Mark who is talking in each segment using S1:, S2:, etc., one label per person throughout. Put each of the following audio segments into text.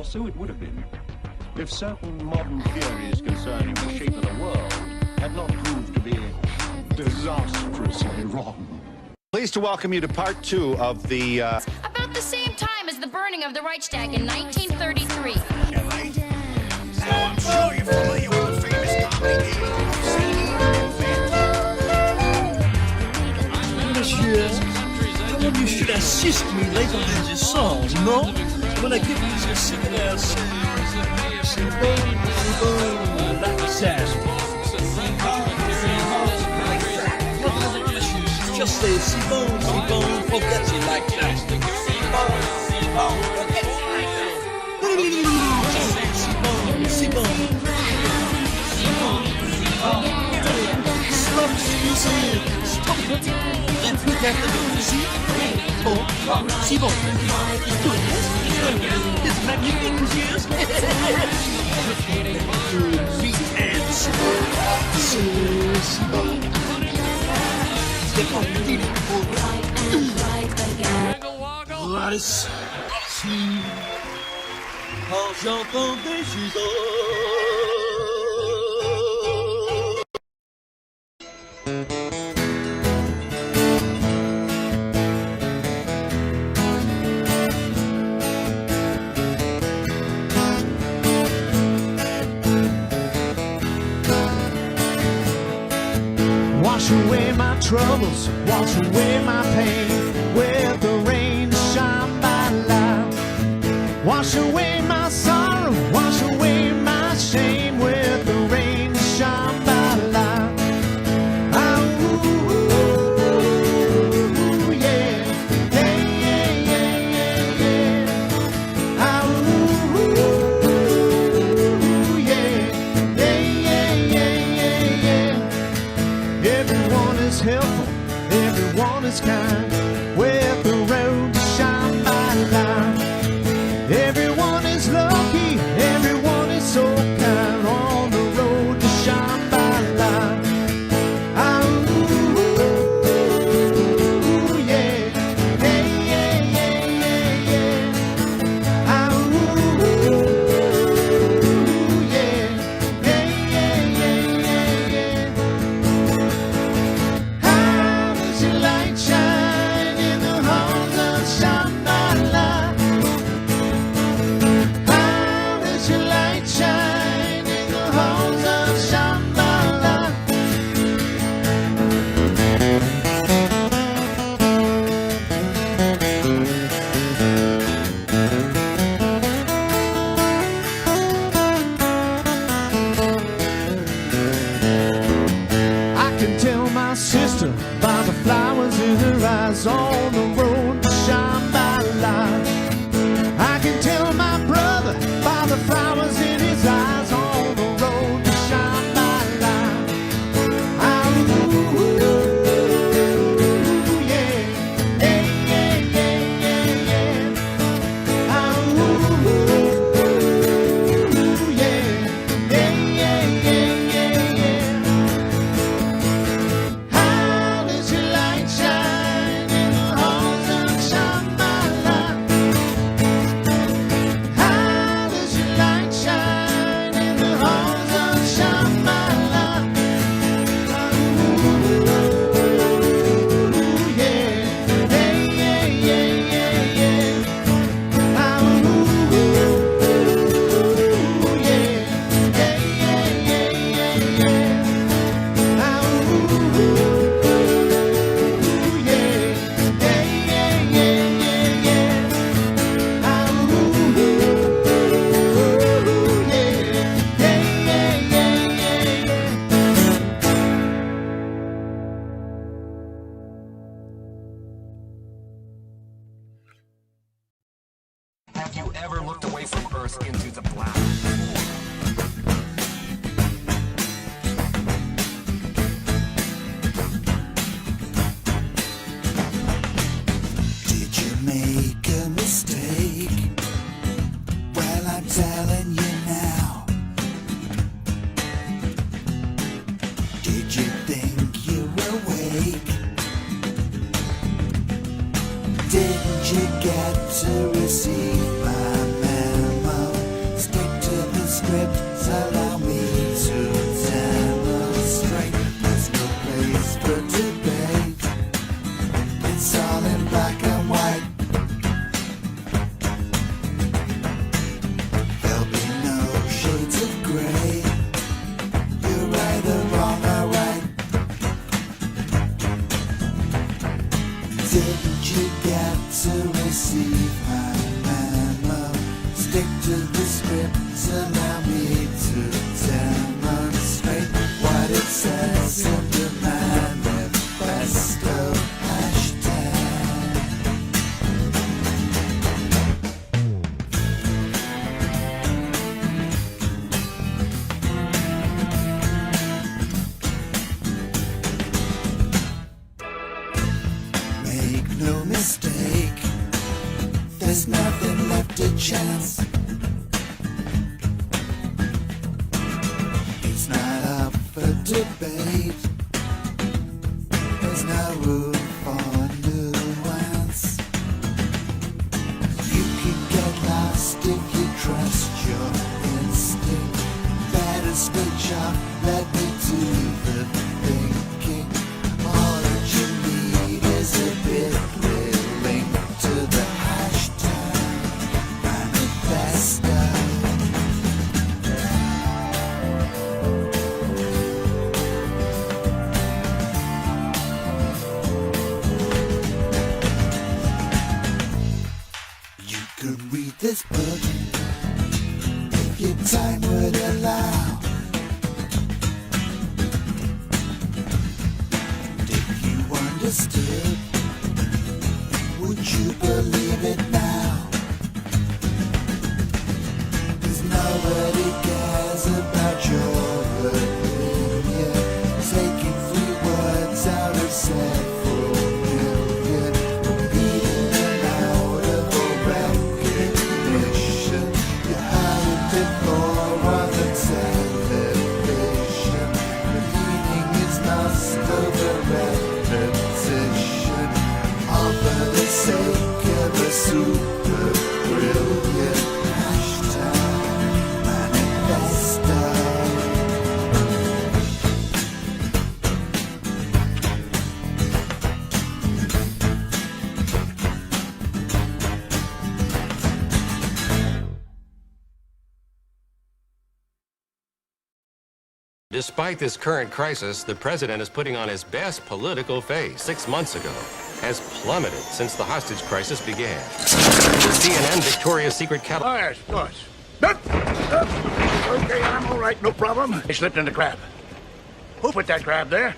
S1: so it would have been if certain modern theories concerning the shape of the world had not proved to be disastrously wrong.
S2: Pleased to welcome you to part 2 of the...
S3: About the same time as the burning of the Reichstag in 1933.
S4: Yeah, right? So I'm sure you're familiar with the famous comedy game of Sadie and
S5: Monsieur, comment you should assist me later in the song, no? When I give you the signal, c'est bon, like that. Just say, c'est bon, forget it like that. C'est bon, forget it like that. C'est bon. Stop using stop. Look at the see? Bon, c'est bon. It's good, yes? It's magnificent, yes? Beat and c'est bon. C'est bon, dis-le. Alice, si, quand j'entends des
S6: Wash away my troubles, wash away my pain with the rain shine by light. Wash away my sorrow, wash away my shame with the rain shine by light. Ah, ooh, yeah, yeah, yeah, yeah, yeah, yeah. Ah, ooh, yeah, yeah, yeah, yeah, yeah, yeah. Everyone is helpful, everyone is kind, with the road to shine by light. Everyone is lucky, everyone is so kind, on the road to shine by light. Ah, ooh, yeah, yeah, yeah, yeah, yeah, yeah. Ah, ooh, yeah, yeah, yeah, yeah, yeah, yeah. How does your light shine in the halls of Shambhala? How does your light shine in the halls of Shambhala? I can tell my sister by the flowers in her eyes on the road to Shambhala. I can tell my brother by the flowers in his eyes on the road to Shambhala. Ah, ooh, yeah, yeah, yeah, yeah, yeah, yeah. Ah, ooh, yeah, yeah, yeah, yeah, yeah, yeah. How does your light shine in the halls of Shambhala? How does your light shine in the halls of Shambhala? Ooh, yeah, yeah, yeah, yeah, yeah, yeah. Ooh, yeah, yeah, yeah, yeah, yeah, yeah.
S7: Have you ever looked away from Earth into the black?
S4: Did you make a mistake? Well, I'm telling you now. Did you think you were awake? Didn't you get to receive my memo? Didn't you get to receive my memo? Stick to the script, allow me to demonstrate what it says in the manifesto hashtag. Make no mistake, there's nothing left to chance. It's not up for debate. There's no room for nuance. You can get lost if you trust your instinct. Better switch off, let me do the thinking. All that you need is a bit.ly link to the hashtag manifesto. You could read this book if your time would allow. And if you understood, would you believe it now? 'Cause nobody cares about your opinion. Taking 3 words out of several million, repeating them out of a recognition. You heard it before on the television. The meaning is lost over repetition. All for the sake of a super brilliant hashtag manifesto.
S8: Despite this current crisis, the president is putting on his best political face. 6 months ago, has plummeted since the hostage crisis began. The CNN Victoria's Secret catalog.
S9: Oh, yes, of course. Okay, I'm all right, no problem. I slipped in the crab. Who put that crab there?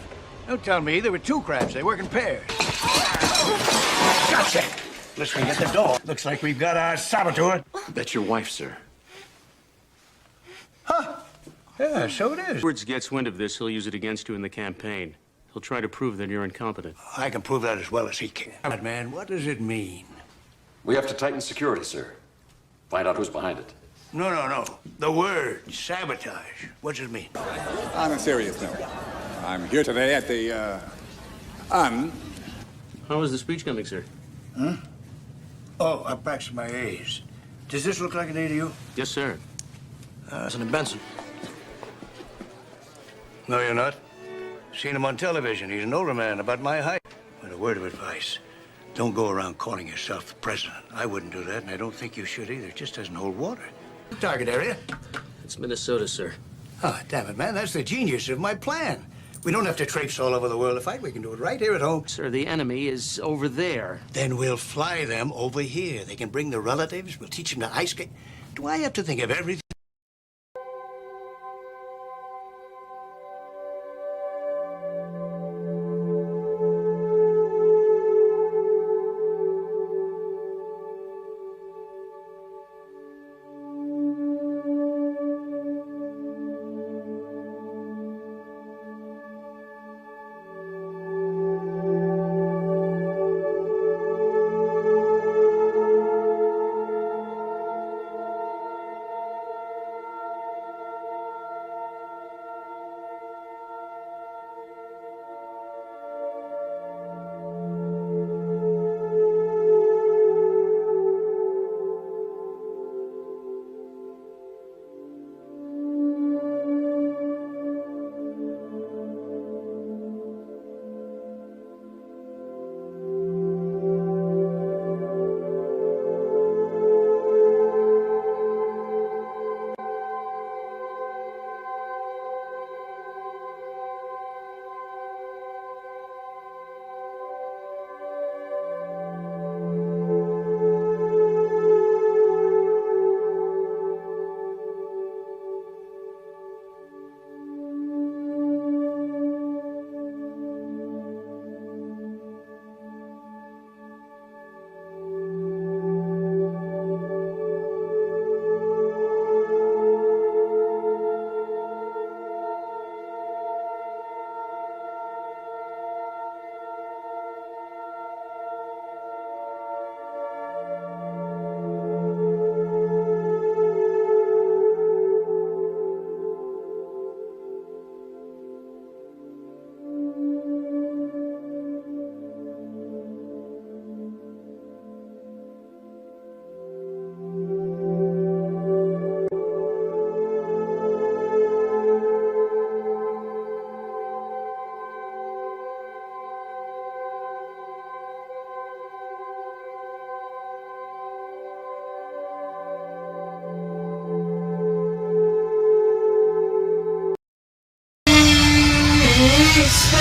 S9: Don't tell me there were 2 crabs. They work in pairs. Gotcha. Let's ring at the door. Looks like we've got our saboteur.
S10: That's your wife, sir.
S9: Huh? Yeah, so it is.
S10: Edwards gets wind of this, he'll use it against you in the campaign. He'll try to prove that you're incompetent.
S9: I can prove that as well as he can. Man, what does it mean?
S11: We have to tighten security, sir. Find out who's behind it.
S9: No. The word sabotage. What does it mean?
S12: On a serious note, I'm here today at the,
S10: How is the speech coming, sir?
S9: Huh? Oh, I practiced my A's. Does this look like an A to you?
S10: Yes, sir.
S9: President Benson. No, you're not. Seen him on television. He's an older man, about my height. But a word of advice. Don't go around calling yourself the president. I wouldn't do that, and I don't think you should either. It just doesn't hold water. Target area?
S10: It's Minnesota, sir.
S9: Oh, damn it, man. That's the genius of my plan. We don't have to traipse all over the world to fight. We can do it right here at home.
S10: Sir, the enemy is over there.
S9: Then we'll fly them over here. They can bring the relatives. We'll teach them to ice skate. Do I have to think of everything?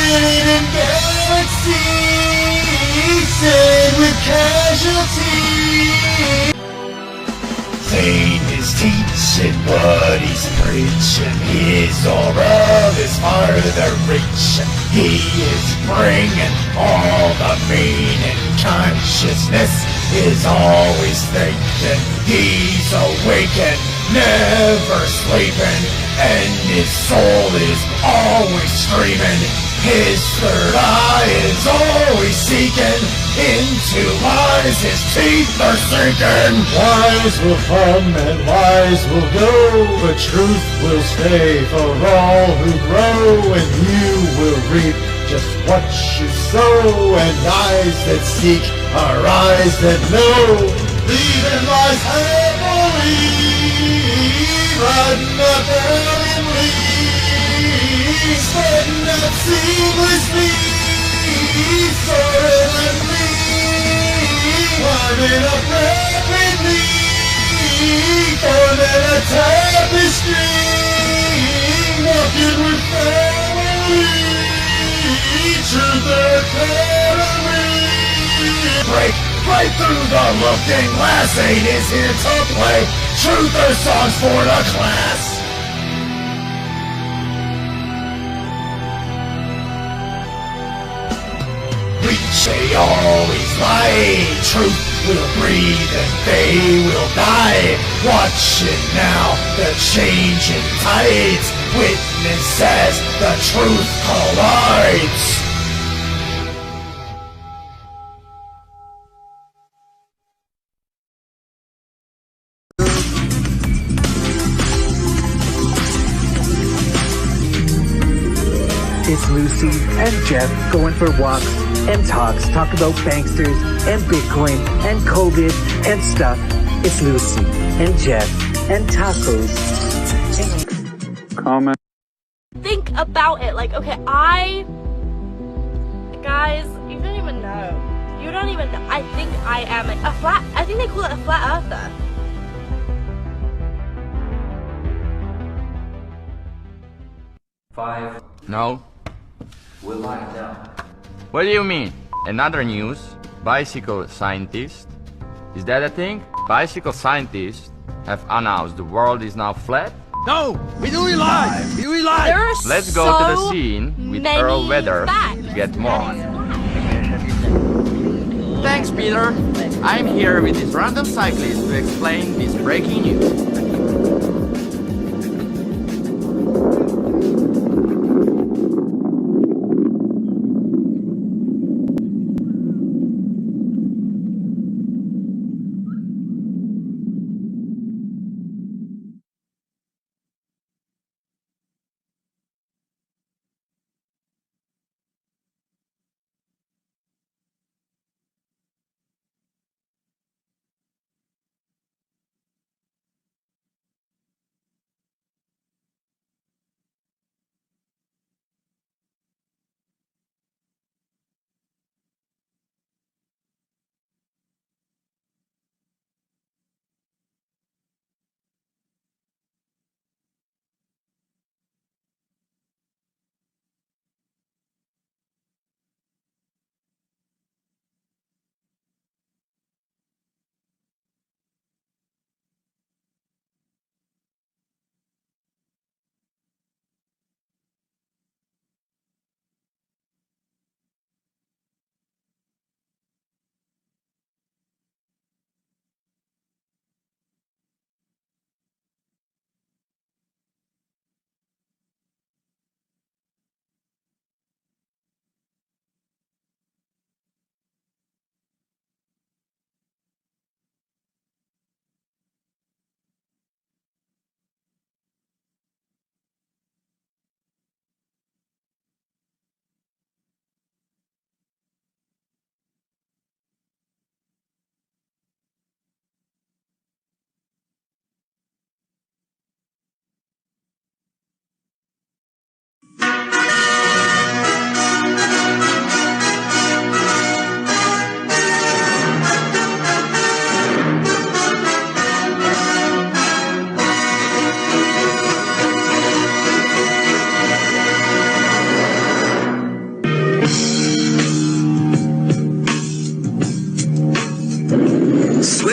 S4: in galaxies filled with casualties. Zane is teaching what he's preaching. His aura is farther reaching. He is bringing all the meaning. Consciousness is always thinking. He's awakened, never sleeping, and his soul is always streaming. His third eye is always seeking into lies his teeth are sinking.
S6: Lies will come and lies will go, but truth will stay for all who grow, and you will reap just what you sow. And eyes that seek are eyes that know.
S4: Leaving lies happily, riding up brilliantly, spreading out seamlessly, silently, climbing up rapidly, forming a tapestry, walking with family, truth academy. Break through the looking glass. Ain't is here to play. Truth or songs for the class. They always lie. Truth will breathe and they will die. Watch it now, the changing tides. Witness as the truth collides.
S13: It's Lucy and Jeff going for walks and talk about banksters and Bitcoin and COVID and stuff. It's Lucy and Jeff and tacos.
S14: Comment.
S15: Think about it. Like, okay, guys, you don't even know. You don't even know. I think I am a flat, I think they call it a flat earther.
S16: Five.
S17: No.
S16: We're lying down.
S17: What do you mean? Another news? Bicycle scientists? Is that a thing? Bicycle scientists have announced the world is now flat?
S5: No! We do lie! We lie!
S17: Let's go to the scene with Earl Weather to get more. Thanks, Peter. I'm here with this random cyclist to explain this breaking news.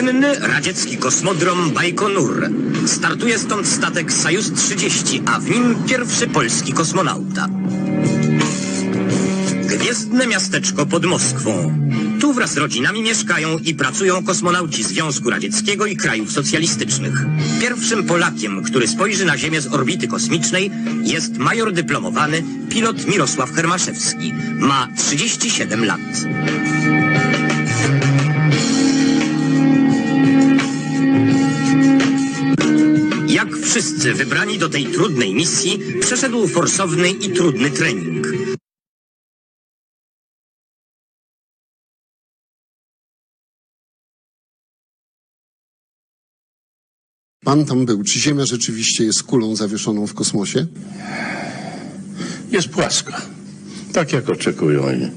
S14: Słynny radziecki kosmodrom Bajkonur. Startuje stąd statek Sojus-30, a w nim pierwszy polski kosmonauta. Gwiezdne miasteczko pod Moskwą. Tu wraz z rodzinami mieszkają i pracują kosmonauci Związku Radzieckiego i krajów socjalistycznych. Pierwszym Polakiem, który spojrzy na Ziemię z orbity kosmicznej, jest major dyplomowany pilot Mirosław Hermaszewski. Ma 37 lat. Jak wszyscy wybrani do tej trudnej misji, przeszedł forsowny i trudny trening.
S18: Pan tam był. Czy Ziemia rzeczywiście jest kulą zawieszoną w kosmosie?
S19: Jest płaska. Tak jak oczekują i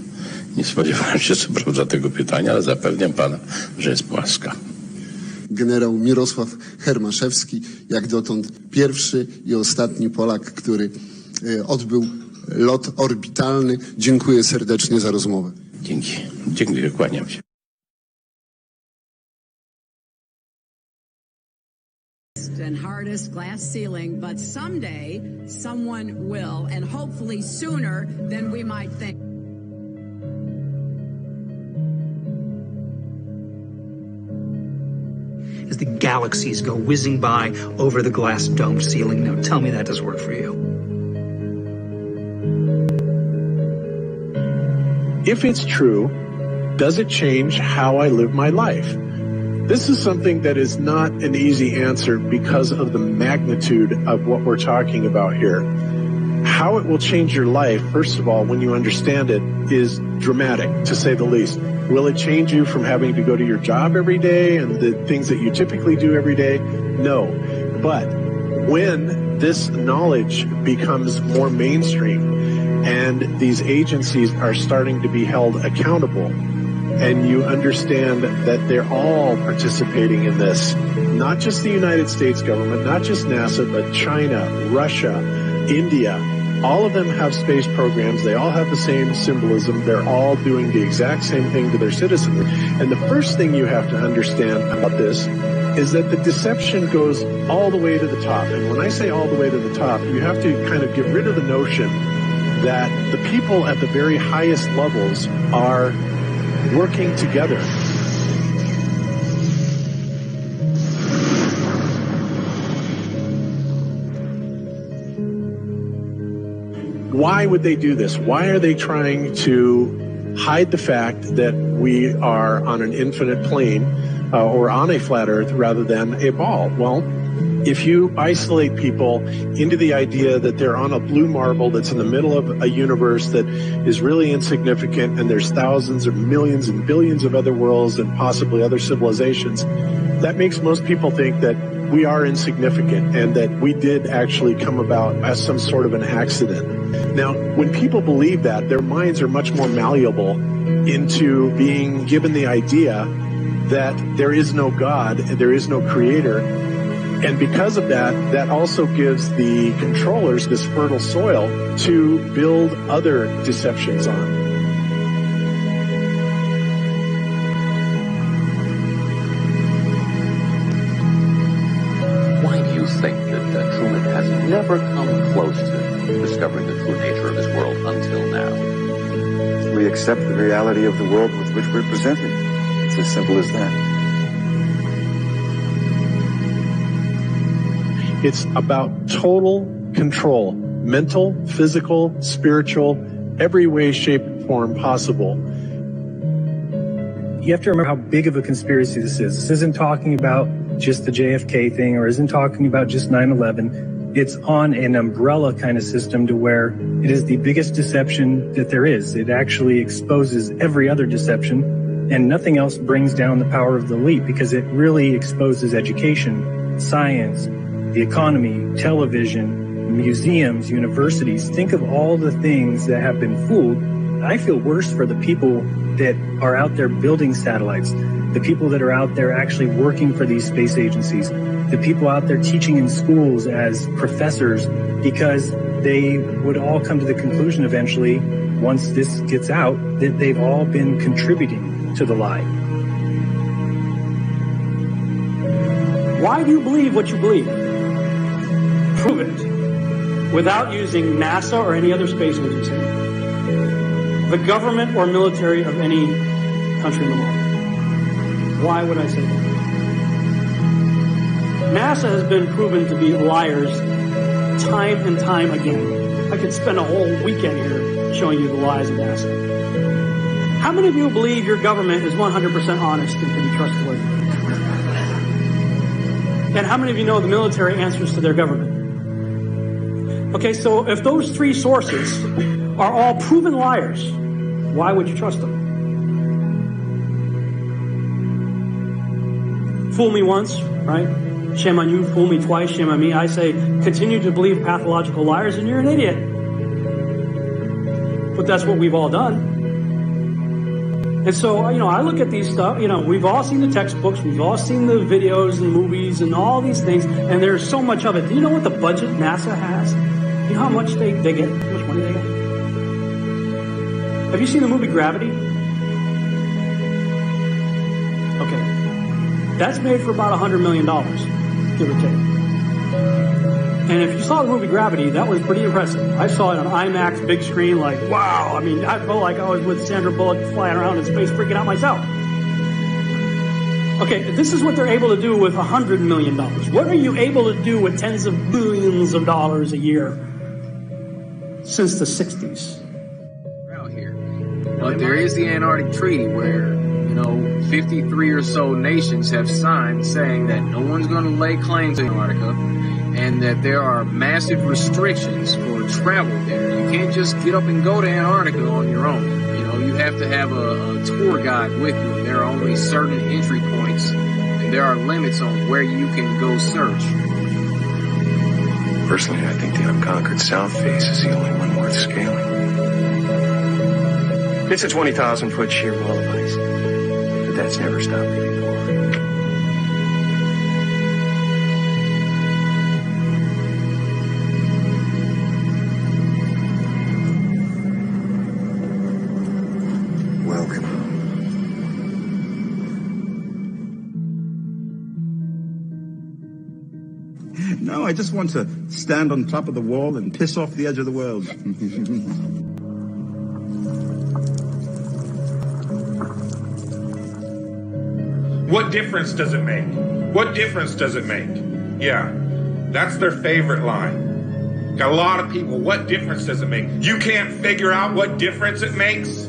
S19: nie spodziewałem się co prawda tego pytania, ale zapewniam pana, że jest płaska.
S18: Generał Mirosław Hermaszewski, jak dotąd pierwszy i ostatni Polak, który odbył lot orbitalny. Dziękuję serdecznie za rozmowę.
S19: Dzięki. Dziękuję, kłaniam się.
S20: And hardest glass ceiling, but someday someone will, and hopefully sooner than we might think.
S21: As the galaxies go whizzing by over the glass domed ceiling. Now tell me that does work for you.
S6: If it's true, does it change how I live my life? This is something that is not an easy answer because of the magnitude of what we're talking about here. How it will change your life, first of all, when you understand it, is dramatic, to say the least. Will it change you from having to go to your job every day and the things that you typically do every day? No. But when this knowledge becomes more mainstream and these agencies are starting to be held accountable, and you understand that they're all participating in this, not just the United States government, not just NASA, but China, Russia, India, all of them have space programs. They all have the same symbolism. They're all doing the exact same thing to their citizens. And the first thing you have to understand about this is that the deception goes all the way to the top. And when I say all the way to the top, you have to kind of get rid of the notion that the people at the very highest levels are working together. Why would they do this? Why are they trying to hide the fact that we are on an infinite plane or on a flat earth rather than a ball? Well, if you isolate people into the idea that they're on a blue marble that's in the middle of a universe that is really insignificant and there's thousands or millions and billions of other worlds and possibly other civilizations, that makes most people think that we are insignificant and that we did actually come about as some sort of an accident. Now, when people believe that, their minds are much more malleable into being given the idea that there is no God, there is no creator. And because of that, that also gives the controllers this fertile soil to build other deceptions on.
S22: Why do you think that Truman has never come close to discovering the true nature of this world until now?
S23: We accept the reality of the world with which we're presented. It's as simple as that.
S6: It's about total control, mental, physical, spiritual, every way, shape, and form possible.
S21: You have to remember how big of a conspiracy this is. This isn't talking about just the JFK thing or isn't talking about just 9/11. It's on an umbrella kind of system to where it is the biggest deception that there is. It actually exposes every other deception, and nothing else brings down the power of the elite because it really exposes education, science, the economy, television, museums, universities. Think of all the things that have been fooled. I feel worse for the people that are out there building satellites, the people that are out there actually working for these space agencies, the people out there teaching in schools as professors, because they would all come to the conclusion eventually, once this gets out, that they've all been contributing to the lie.
S1: Why do you believe what you believe? Prove it without using NASA or any other space agency, the government or military of any country in the world. Why would I say that? NASA has been proven to be liars time and time again. I could spend a whole weekend here showing you the lies of NASA. How many of you believe your government is 100% honest and can be trustworthy? And how many of you know the military answers to their government? Okay, so if those three sources are all proven liars, why would you trust them? Fool me once, right? Shame on you. Fool me twice. Shame on me. I say, continue to believe pathological liars and you're an idiot. But that's what we've all done. And so, I look at these stuff, we've all seen the textbooks, we've all seen the videos and movies and all these things, and there's so much of it. Do you know what the budget NASA has? You know how much they get? How much money they get? Have you seen the movie Gravity? Okay. That's made for about $100 million, give or take. And if you saw the movie Gravity, that was pretty impressive. I saw it on IMAX, big screen, like, wow. I mean, I felt like I was with Sandra Bullock flying around in space, freaking out myself. Okay, this is what they're able to do with $100 million. What are you able to do with tens of billions of dollars a year since the 60s?
S2: Out here. But there is the Antarctic Treaty where, 53 or so nations have signed saying that no one's going to lay claim to Antarctica, and that there are massive restrictions for travel there. You can't just get up and go to Antarctica on your own. You have to have a tour guide with you, and there are only certain entry points, and there are limits on where you can go search.
S23: Personally, I think the unconquered South Face is the only one worth scaling. It's a 20,000-foot sheer wall of ice, but that's never stopped me before.
S3: No, I just want to stand on top of the wall and piss off the edge of the world.
S24: What difference does it make? What difference does it make? Yeah, that's their favorite line. Got a lot of people, what difference does it make? You can't figure out what difference it makes?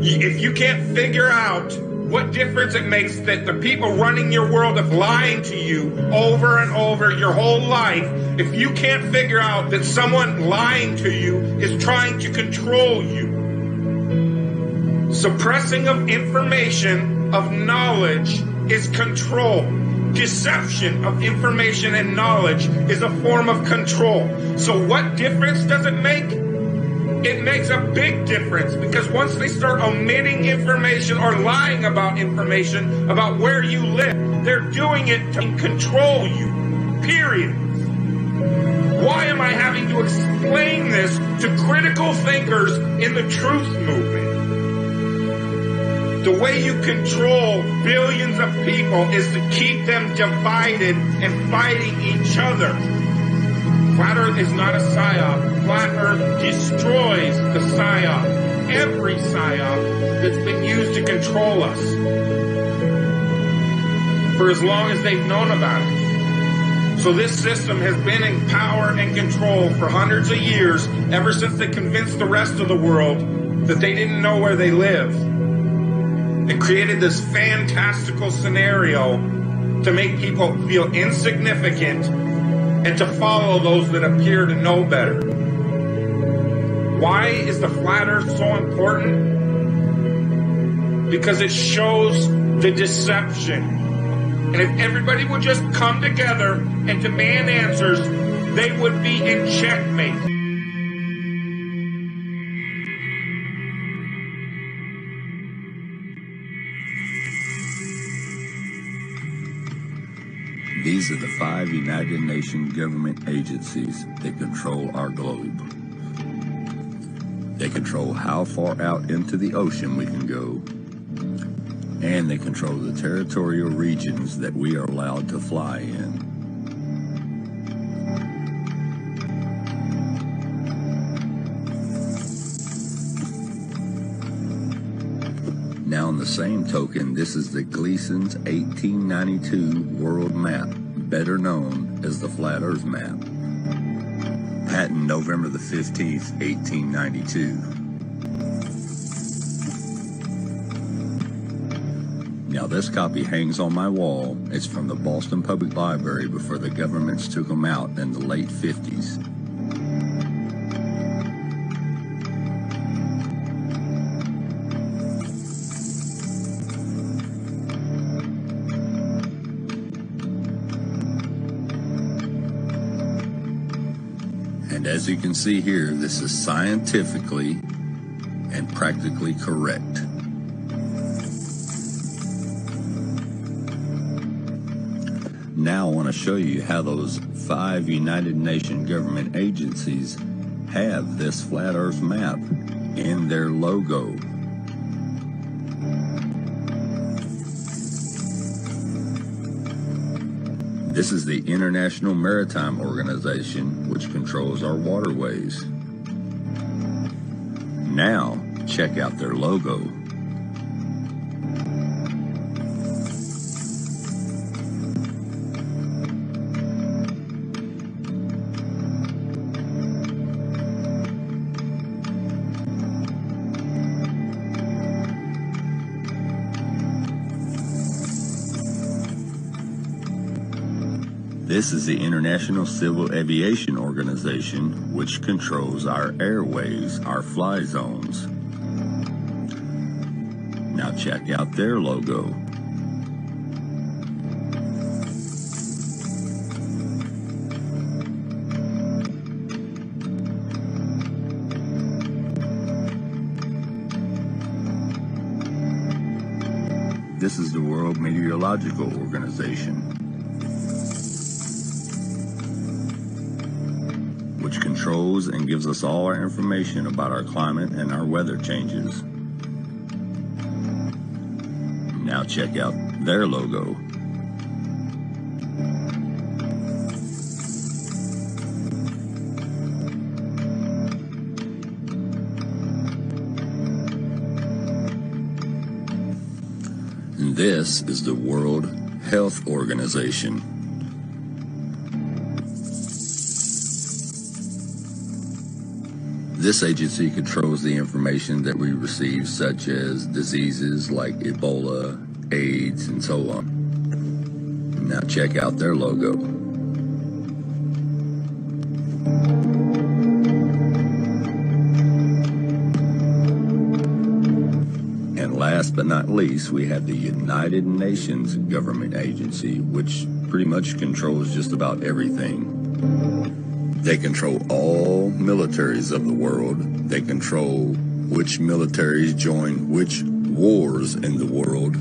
S24: If you can't figure out what difference it makes that the people running your world have lied to you over and over your whole life, if you can't figure out that someone lying to you is trying to control you, suppressing of information, of knowledge, is control. Deception of information and knowledge is a form of control. So what difference does it make? It makes a big difference, because once they start omitting information or lying about information about where you live, they're doing it to control you, period. Why am I having to explain this to critical thinkers in the truth movement? The way you control billions of people is to keep them divided and fighting each other. Flat Earth is not a psyop. Flat Earth destroys the psyop. Every psyop that's been used to control us for as long as they've known about it. So this system has been in power and control for hundreds of years, ever since they convinced the rest of the world that they didn't know where they live. It created this fantastical scenario to make people feel insignificant and to follow those that appear to know better. Why is the flat earth so important? Because it shows the deception. And if everybody would just come together and demand answers, they would be in checkmate.
S25: These are the 5 United Nations government agencies that control our globe. They control how far out into the ocean we can go. and they control the territorial regions that we are allowed to fly in. Now, on the same token, this is the Gleason's 1892 world map, better known as the Flat Earth map. Patent November the 15th, 1892. Now, this copy hangs on my wall. It's from the Boston Public Library before the governments took them out in the late 50s. And as you can see here, this is scientifically and practically correct. Now I want to show you how those 5 United Nations government agencies have this flat Earth map in their logo. This is the International Maritime Organization, which controls our waterways. Now, check out their logo. This is the International Civil Aviation Organization, which controls our airways, our fly zones. Now check out their logo. This is the World Meteorological Organization, which controls and gives us all our information about our climate and our weather changes. Now check out their logo. And this is the World Health Organization. This agency controls the information that we receive, such as diseases like Ebola, AIDS, and so on. Now check out their logo. And last but not least, we have the United Nations government agency, which pretty much controls just about everything. They control all militaries of the world. They control which militaries join which wars in the world.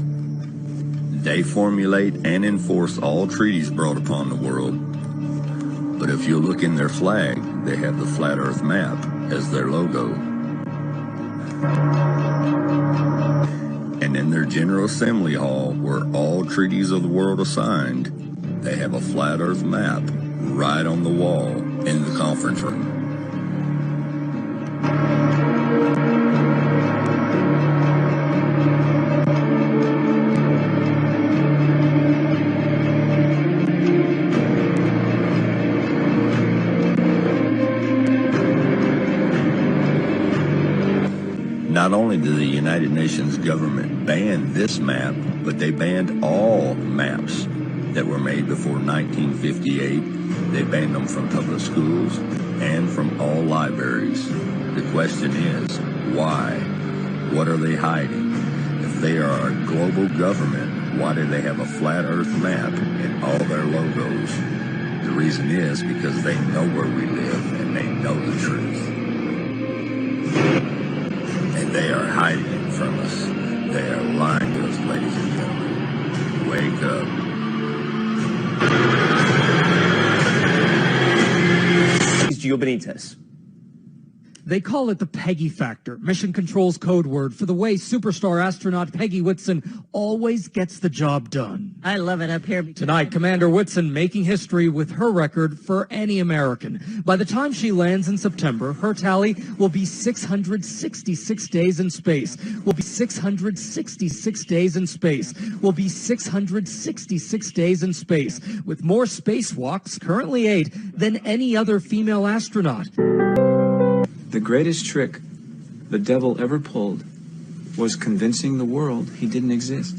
S25: They formulate and enforce all treaties brought upon the world. But if you look in their flag, they have the Flat Earth map as their logo. And in their General Assembly Hall, where all treaties of the world are signed, they have a Flat Earth map right on the wall in the conference room. Not only did the United Nations government ban this map, but they banned all maps that were made before 1958. They banned them from public schools and from all libraries. The question is, why? What are they hiding? If they are a global government, why do they have a flat Earth map in all their logos? The reason is because they know where we live and they know the truth. And they are hiding it from us. They are lying to us, ladies and gentlemen. Wake up.
S7: Gio Benitez. They call it the Peggy factor, Mission Control's code word for the way superstar astronaut Peggy Whitson always gets the job done.
S8: I love it up here.
S7: Tonight, Commander Whitson making history with her record for any American. By the time she lands in September, her tally will be 666 days in space. Will be 666 days in space. Will be 666 days in space, with more spacewalks, currently 8, than any other female astronaut.
S10: The greatest trick the devil ever pulled was convincing the world he didn't exist.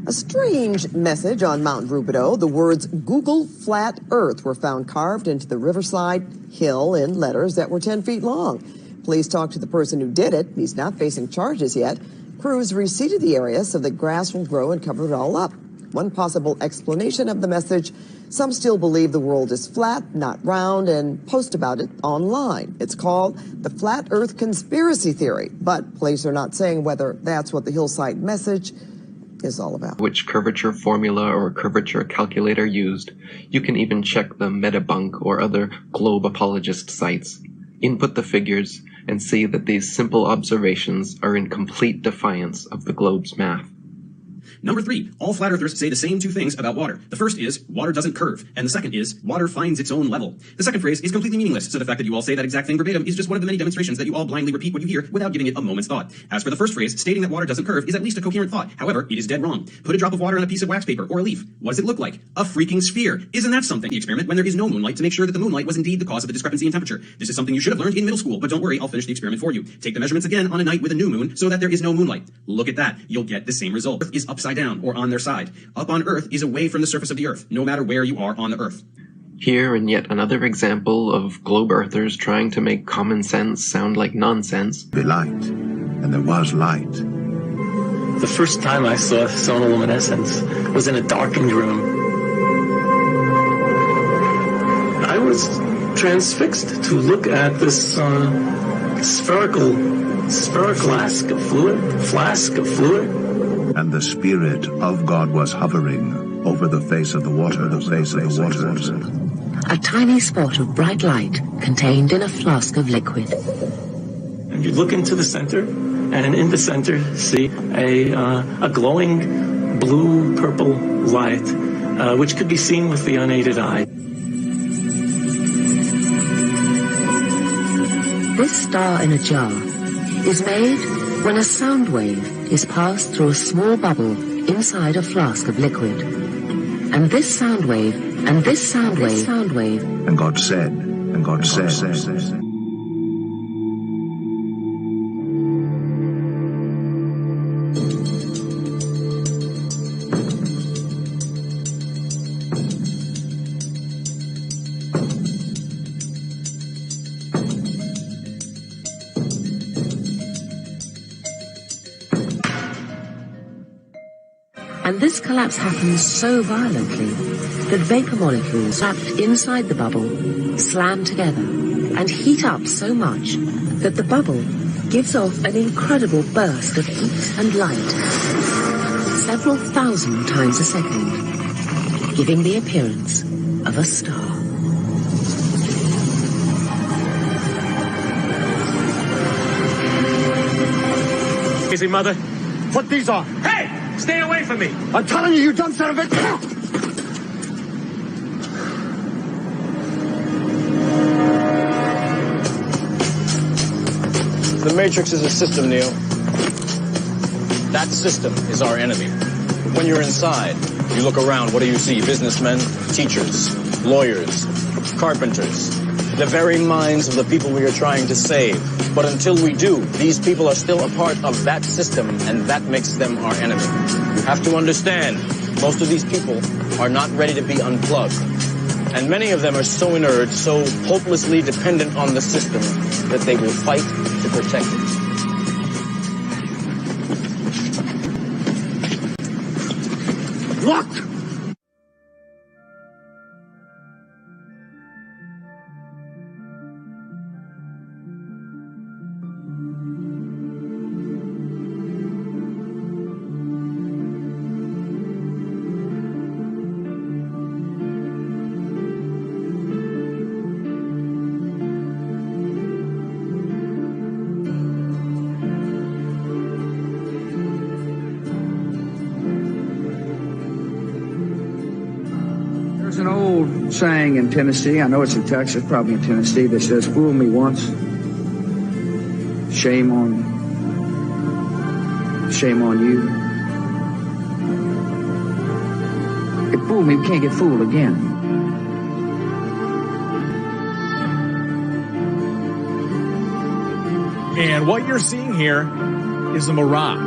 S11: A strange message on Mount Rubidoux. The words Google Flat Earth were found carved into the riverside hill in letters that were 10 feet long. Police talked to the person who did it. He's not facing charges yet. Crews reseeded the area so that grass will grow and cover it all up. One possible explanation of the message: some still believe the world is flat, not round, and post about it online. It's called the Flat Earth Conspiracy Theory, but police are not saying whether that's what the hillside message is all about.
S12: Which curvature formula or curvature calculator used. You can even check the Metabunk or other globe apologist sites. Input the figures and see that these simple observations are in complete defiance of the globe's math.
S4: Number 3, all flat earthers say the same two things about water. The first is, water doesn't curve, and the second is, water finds its own level. The second phrase is completely meaningless, so the fact that you all say that exact thing verbatim is just one of the many demonstrations that you all blindly repeat what you hear without giving it a moment's thought. As for the first phrase, stating that water doesn't curve is at least a coherent thought. However, it is dead wrong. Put a drop of water on a piece of wax paper or a leaf. What does it look like? A freaking sphere. Isn't that something? The experiment when there is no moonlight to make sure that the moonlight was indeed the cause of the discrepancy in temperature. This is something you should have learned in middle school, but don't worry, I'll finish the experiment for you. Take the measurements again on a night with a new moon so that there is no moonlight. Look at that. You'll get the same result. Earth is upside down or on their side. Up on Earth is away from the surface of the Earth, no matter where you are on the Earth.
S12: Here in yet another example of globe earthers trying to make common sense sound like nonsense.
S8: Be light, and there was light.
S9: The first time I saw sonoluminescence was in a darkened room. I was transfixed to look at this spherical flask of fluid.
S8: And the Spirit of God was hovering over the face of the water,
S13: A tiny spot of bright light contained in a flask of liquid.
S9: And you look into the center, and in the center see a glowing blue-purple light, which could be seen with the unaided eye.
S13: This star in a jar is made when a sound wave is passed through a small bubble inside a flask of liquid. And this sound wave, and this sound wave.
S8: And God said,
S13: And this collapse happens so violently that vapor molecules trapped inside the bubble slam together and heat up so much that the bubble gives off an incredible burst of heat and light, several thousand times a second, giving the appearance of a star.
S15: Easy, mother. Put these on. Hey! Stay away from me! I'm telling you, you dumb son of a...
S26: The Matrix is a system, Neo. That system is our enemy. When you're inside, you look around, what do you see? Businessmen, teachers, lawyers, carpenters, the very minds of the people we are trying to save. But until we do, these people are still a part of that system, and that makes them our enemy. You have to understand, most of these people are not ready to be unplugged. And many of them are so inert, so hopelessly dependent on the system, that they will fight to protect it.
S15: Look!
S27: There's an old saying in Tennessee, I know it's in Texas, probably in Tennessee, that says, fool me once, shame on you. If fool me, we can't get fooled again.
S28: And what you're seeing here is a mirage.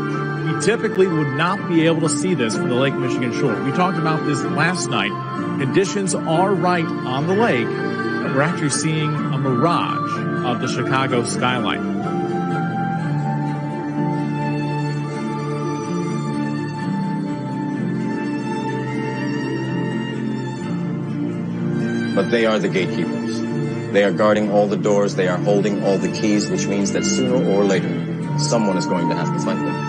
S28: You typically would not be able to see this from the Lake Michigan shore. We talked about this last night. Conditions are right on the lake, and we're actually seeing a mirage of the Chicago skyline.
S26: But they are the gatekeepers. They are guarding all the doors, they are holding all the keys, which means that sooner or later, someone is going to have to fight them.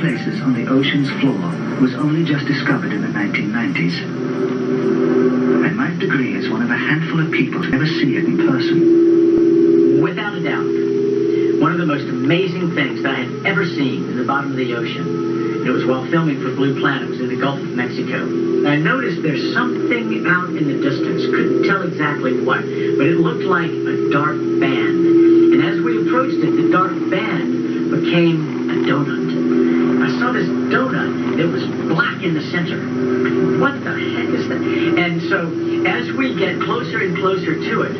S5: places on the ocean's floor was only just discovered in the 1990s. I might degree as one of a handful of people to ever see it in person.
S14: Without a doubt, one of the most amazing things that I had ever seen in the bottom of the ocean. It was while filming for Blue Planet. It was in the Gulf of Mexico. And I noticed there's something out in the distance. Couldn't tell exactly what, but it looked like a dark band. And as we approached it, the dark band became a donut. I saw this donut that was black in the center. What the heck is that? And so as we get closer and closer to it,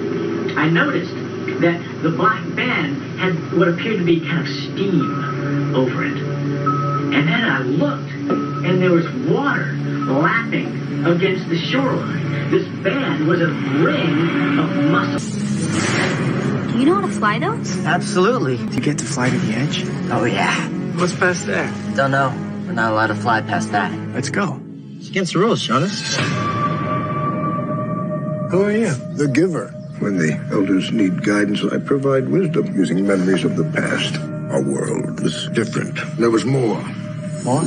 S14: I noticed that the black band had what appeared to be kind of steam over it. And then I looked, and there was water lapping against the shoreline. This band was a ring of muscle.
S16: Do you know how to fly those?
S17: Absolutely. Do you get to fly to the edge?
S16: Oh, yeah.
S17: What's past there?
S16: Don't know. We're not allowed to fly past that.
S17: Let's go.
S16: It's against the rules, Jonas.
S18: Who are you? The giver. When the elders need guidance, I provide wisdom using memories of the past. Our world was different. There was more.
S17: More?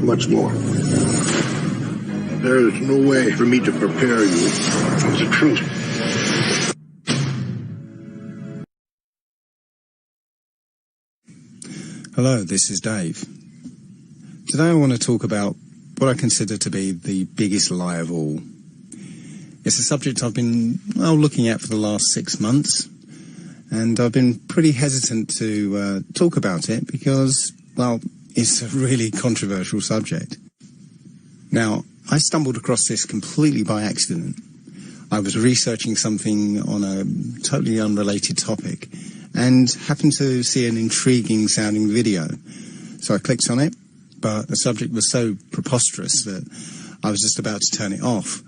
S18: Much more. There is no way for me to prepare you for the truth.
S19: Hello, this is Dave. Today I want to talk about what I consider to be the biggest lie of all. It's a subject I've been looking at for the last 6 months, and I've been pretty hesitant to talk about it because, well, it's a really controversial subject. Now, I stumbled across this completely by accident. I was researching something on a totally unrelated topic and happened to see an intriguing sounding video. So I clicked on it, but the subject was so preposterous that I was just about to turn it off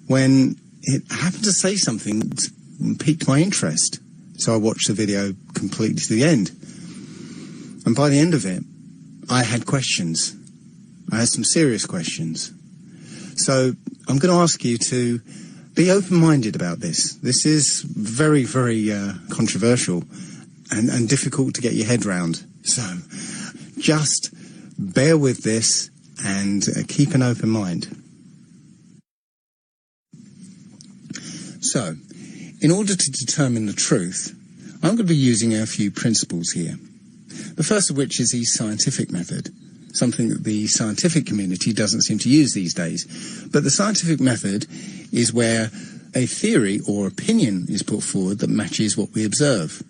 S19: when it happened to say something that piqued my interest. So I watched the video completely to the end. And by the end of it, I had questions. I had some serious questions. So I'm going to ask you to be open-minded about this. This is very, very controversial and difficult to get your head round. So just bear with this and keep an open mind. So, in order to determine the truth, I'm going to be using a few principles here. The first of which is the scientific method, something that the scientific community doesn't seem to use these days. But the scientific method is where a theory or opinion is put forward that matches what we observe.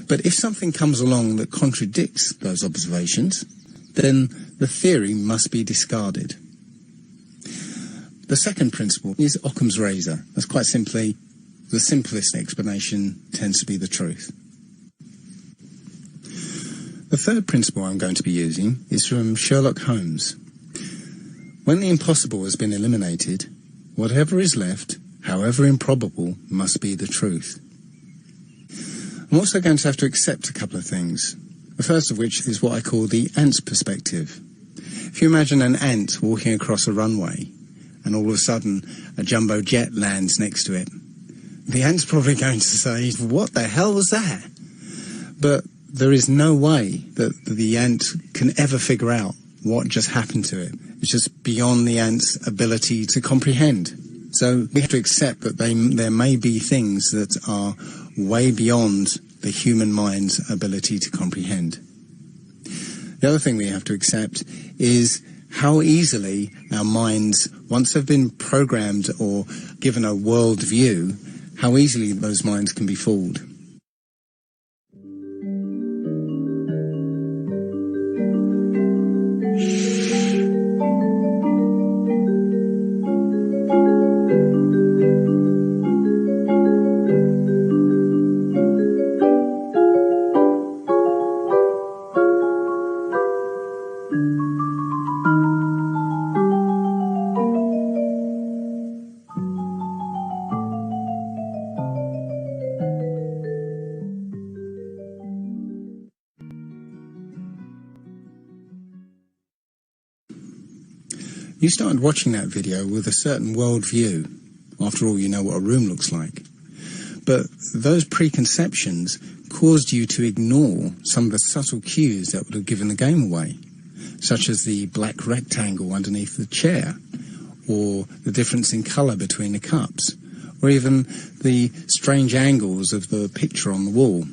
S19: But if something comes along that contradicts those observations, then the theory must be discarded. The second principle is Occam's razor. That's quite simply, the simplest explanation tends to be the truth. The third principle I'm going to be using is from Sherlock Holmes. When the impossible has been eliminated, whatever is left, however improbable, must be the truth. I'm also going to have to accept a couple of things. The first of which is what I call the ant's perspective. If you imagine an ant walking across a runway, and all of a sudden a jumbo jet lands next to it, the ant's probably going to say, what the hell was that? But there is no way that the ant can ever figure out what just happened to it. It's just beyond the ant's ability to comprehend. So we have to accept that there may be things that are way beyond the human mind's ability to comprehend. The other thing we have to accept is how easily our minds, once they've been programmed or given a world view, how easily those minds can be fooled. You started watching that video with a certain worldview. After all, you know what a room looks like. But those preconceptions caused you to ignore some of the subtle cues that would have given the game away. such as the black rectangle underneath the chair, or the difference in colour between the cups, or even the strange angles of the picture on the wall.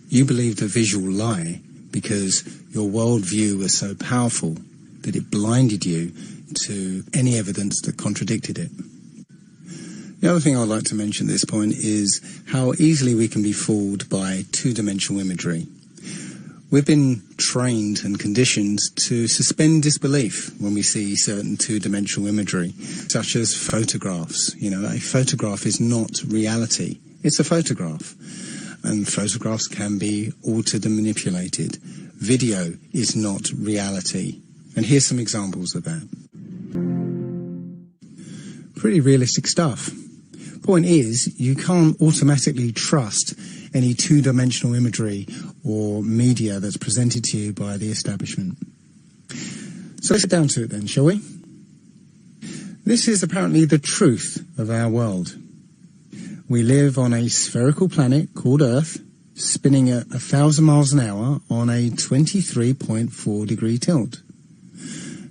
S19: You believed a visual lie because your worldview was so powerful that it blinded you to any evidence that contradicted it. The other thing I'd like to mention at this point is how easily we can be fooled by two-dimensional imagery. We've been trained and conditioned to suspend disbelief when we see certain two-dimensional imagery, such as photographs. You know, a photograph is not reality. It's a photograph. And photographs can be altered and manipulated. Video is not reality. And here's some examples of that. Pretty realistic stuff. Point is, you can't automatically trust any two-dimensional imagery or media that's presented to you by the establishment. So let's get down to it then, shall we? This is apparently the truth of our world. We live on a spherical planet called Earth, spinning at 1,000 miles an hour on a 23.4 degree tilt.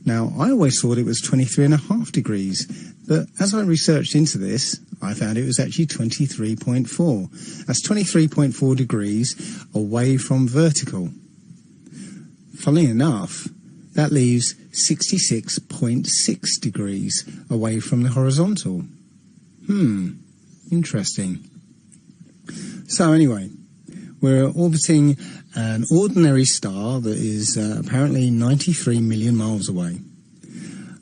S19: Now, I always thought it was 23.5 degrees, but as I researched into this, I found it was actually 23.4. That's 23.4 degrees away from vertical. Funnily enough, that leaves 66.6 degrees away from the horizontal. Interesting. So anyway, we're orbiting an ordinary star that is apparently 93 million miles away.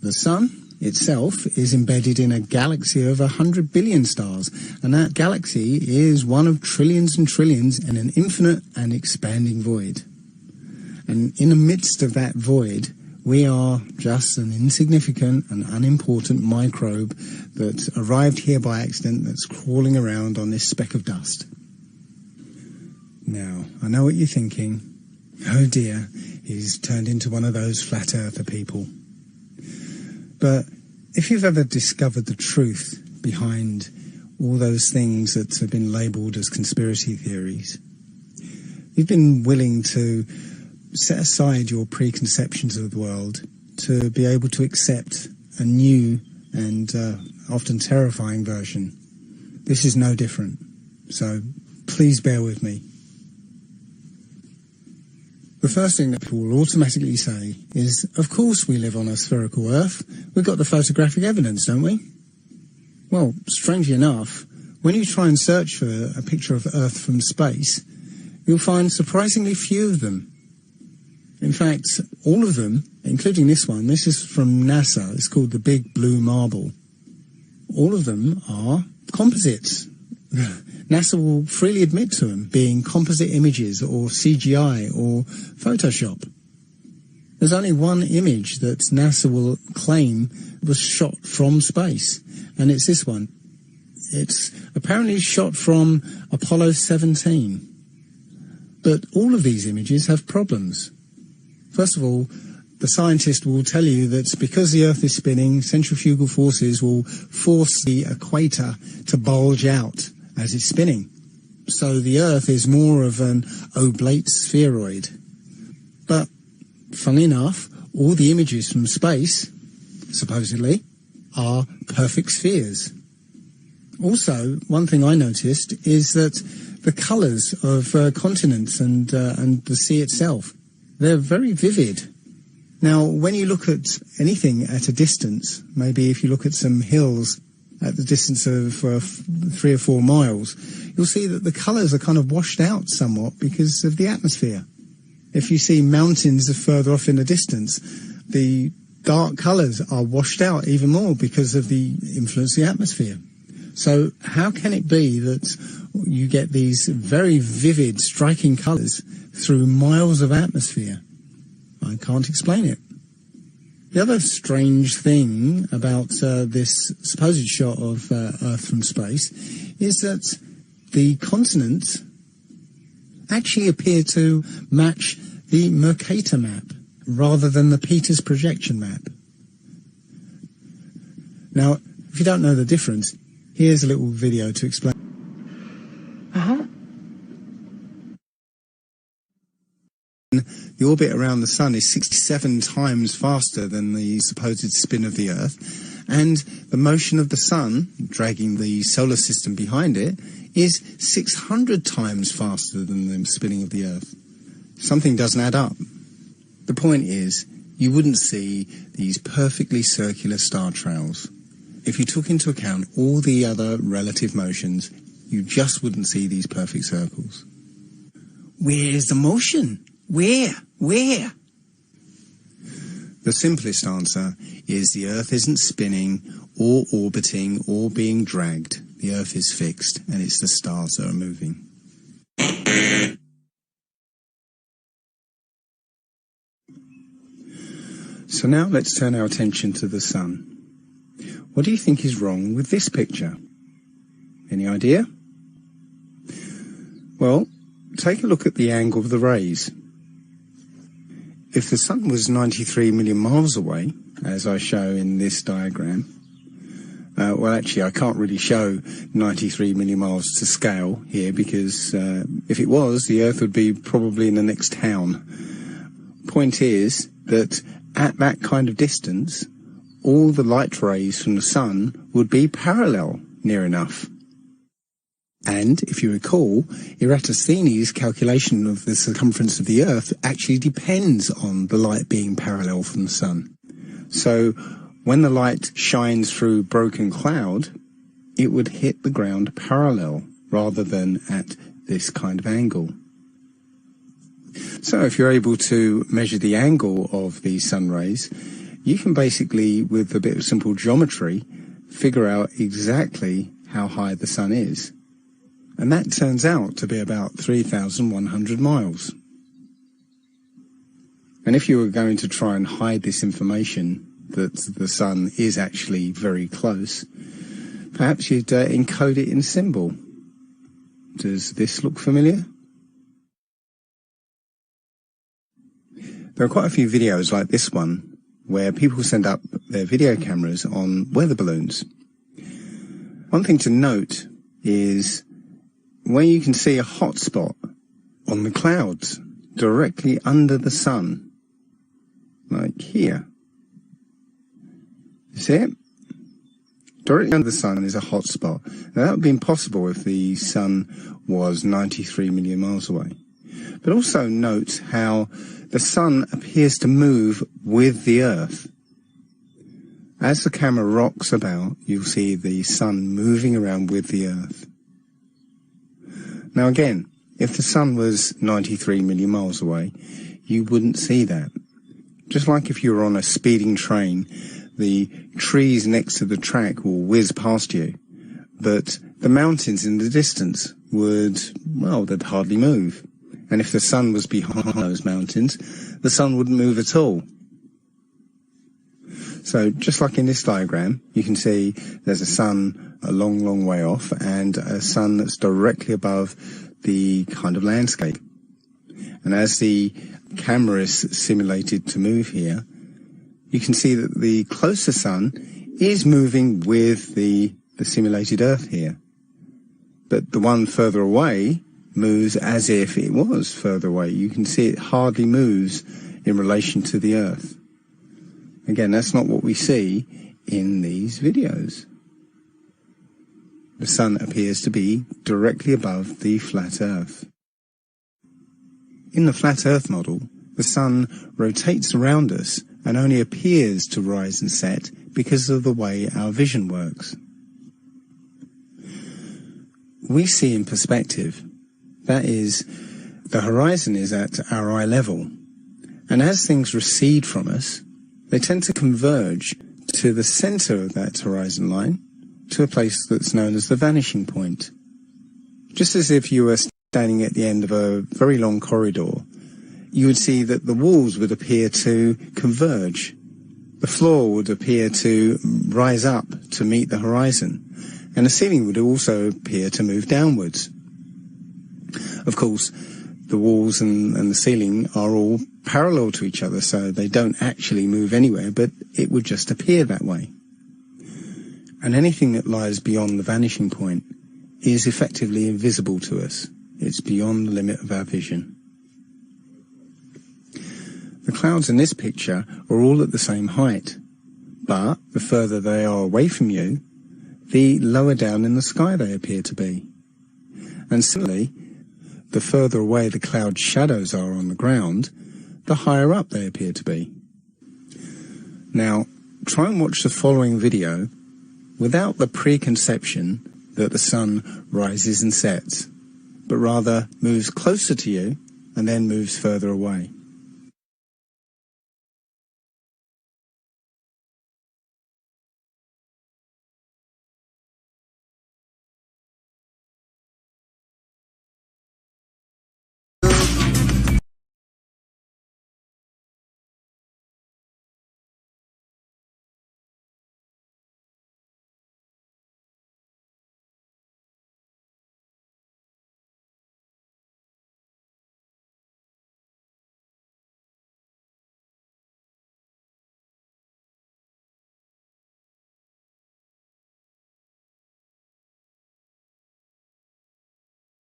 S19: The Sun itself is embedded in a galaxy of 100 billion stars, and that galaxy is one of trillions and trillions in an infinite and expanding void. And in the midst of that void, we are just an insignificant and unimportant microbe that arrived here by accident, that's crawling around on this speck of dust. Now, I know what you're thinking. Oh dear, he's turned into one of those flat earther people. But if you've ever discovered the truth behind all those things that have been labelled as conspiracy theories, you've been willing to set aside your preconceptions of the world to be able to accept a new and often terrifying version. This is no different, so please bear with me. The first thing that people will automatically say is, of course we live on a spherical Earth. We've got the photographic evidence, don't we? Well, strangely enough, when you try and search for a picture of Earth from space, you'll find surprisingly few of them. In fact, all of them, including this one, this is from NASA, it's called the Big Blue Marble. All of them are composites. NASA will freely admit to them being composite images or CGI or Photoshop. There's only one image that NASA will claim was shot from space, and it's this one. It's apparently shot from Apollo 17. But all of these images have problems. First of all, the scientist will tell you that because the Earth is spinning, centrifugal forces will force the equator to bulge out as it's spinning. So the Earth is more of an oblate spheroid. But, funnily enough, all the images from space, supposedly, are perfect spheres. Also, one thing I noticed is that the colours of continents and the sea itself, they're very vivid. Now, when you look at anything at a distance, maybe if you look at some hills at the distance of 3 or 4 miles, you'll see that the colours are kind of washed out somewhat because of the atmosphere. If you see mountains further off in the distance, the dark colours are washed out even more because of the influence of the atmosphere. So how can it be that you get these very vivid, striking colours through miles of atmosphere? I can't explain it. The other strange thing about this supposed shot of Earth from space is that the continents actually appear to match the Mercator map rather than the Peters projection map. Now, if you don't know the difference, here's a little video to explain. The orbit around the Sun is 67 times faster than the supposed spin of the Earth, and the motion of the Sun, dragging the solar system behind it, is 600 times faster than the spinning of the Earth. Something doesn't add up. The point is, you wouldn't see these perfectly circular star trails. If you took into account all the other relative motions, you just wouldn't see these perfect circles. Where's the motion? Where? The simplest answer is the Earth isn't spinning or orbiting or being dragged. The Earth is fixed, and it's the stars that are moving. So now let's turn our attention to the Sun. What do you think is wrong with this picture? Any idea? Well, take a look at the angle of the rays. If the Sun was 93 million miles away, as I show in this diagram, well, actually, I can't really show 93 million miles to scale here because if it was, the Earth would be probably in the next town. Point is that at that kind of distance, all the light rays from the Sun would be parallel near enough. And, if you recall, Eratosthenes' calculation of the circumference of the Earth actually depends on the light being parallel from the Sun. So, when the light shines through broken cloud, it would hit the ground parallel rather than at this kind of angle. So, if you're able to measure the angle of these sun rays, you can basically, with a bit of simple geometry, figure out exactly how high the Sun is. And that turns out to be about 3,100 miles. And if you were going to try and hide this information, that the Sun is actually very close, perhaps you'd encode it in symbol. Does this look familiar? There are quite a few videos like this one, where people send up their video cameras on weather balloons. One thing to note is where you can see a hot spot on the clouds directly under the Sun, like here. You see it? Directly under the Sun is a hot spot. Now that would be impossible if the Sun was 93 million miles away. But also note how the Sun appears to move with the Earth. As the camera rocks about, you'll see the Sun moving around with the Earth. Now again, if the Sun was 93 million miles away, you wouldn't see that. Just like if you were on a speeding train, the trees next to the track will whiz past you, but the mountains in the distance would, well, they'd hardly move. And if the Sun was behind those mountains, the Sun wouldn't move at all. So just like in this diagram, you can see there's a Sun a long, long way off and a Sun that's directly above the kind of landscape. And as the camera is simulated to move here, you can see that the closer Sun is moving with the simulated Earth here. But the one further away moves as if it was further away. You can see it hardly moves in relation to the Earth. Again, that's not what we see in these videos. The Sun appears to be directly above the flat Earth. In the flat Earth model, the Sun rotates around us and only appears to rise and set because of the way our vision works. We see in perspective. That is, the horizon is at our eye level, and as things recede from us, they tend to converge to the center of that horizon line, to a place that's known as the vanishing point. Just as if you were standing at the end of a very long corridor, you would see that the walls would appear to converge. The floor would appear to rise up to meet the horizon, and the ceiling would also appear to move downwards. Of course, the walls and the ceiling are all parallel to each other, so they don't actually move anywhere, but it would just appear that way. And anything that lies beyond the vanishing point is effectively invisible to us. It's beyond the limit of our vision. The clouds in this picture are all at the same height, but the further they are away from you, the lower down in the sky they appear to be. And similarly, the further away the cloud shadows are on the ground, the higher up they appear to be. Now, try and watch the following video without the preconception that the sun rises and sets, but rather moves closer to you and then moves further away.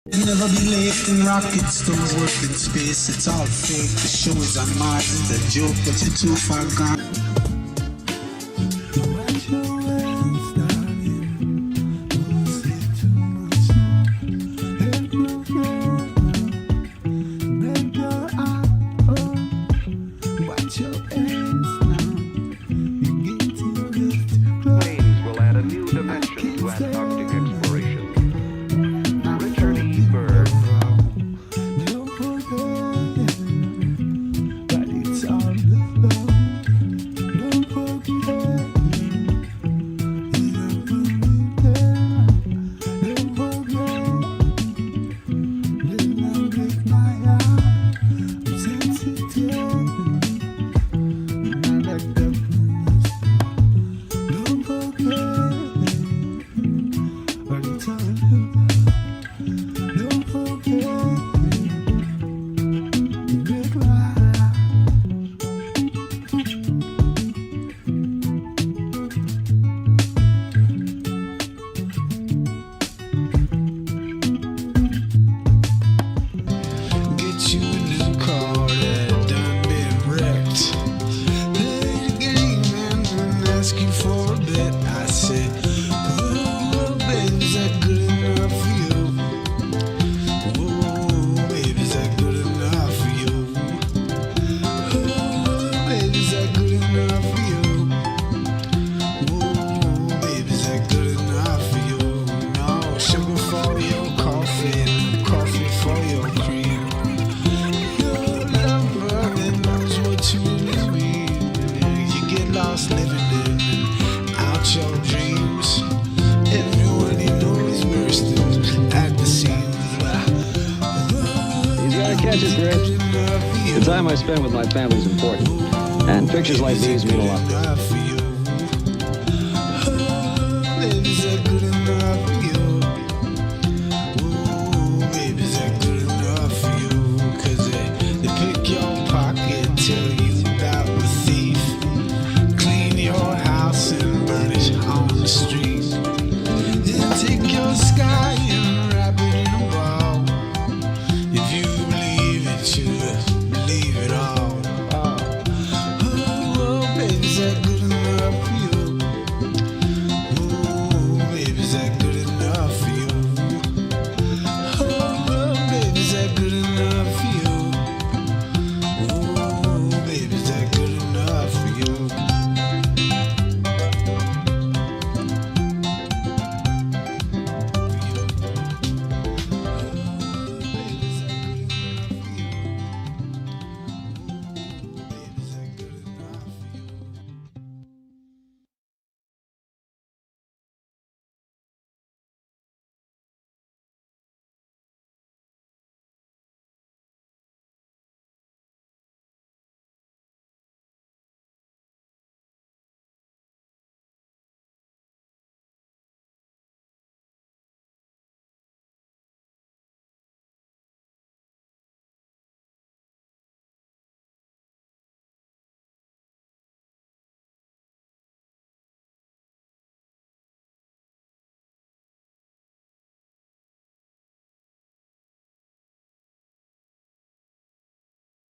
S1: You'll never be late in rockets, don't work in space, it's all fake. The show is on Mars, it's a joke, but you're too far gone.
S2: Planes will add a new dimension to Antarctic exploration. Richard E. Byrd.
S1: lost living out your dreams. Everyone you know is bursting at the seams.
S3: He's gotta catch it, Chris. The time I spend with my family is important, and pictures like these mean a lot.
S1: Is that good enough?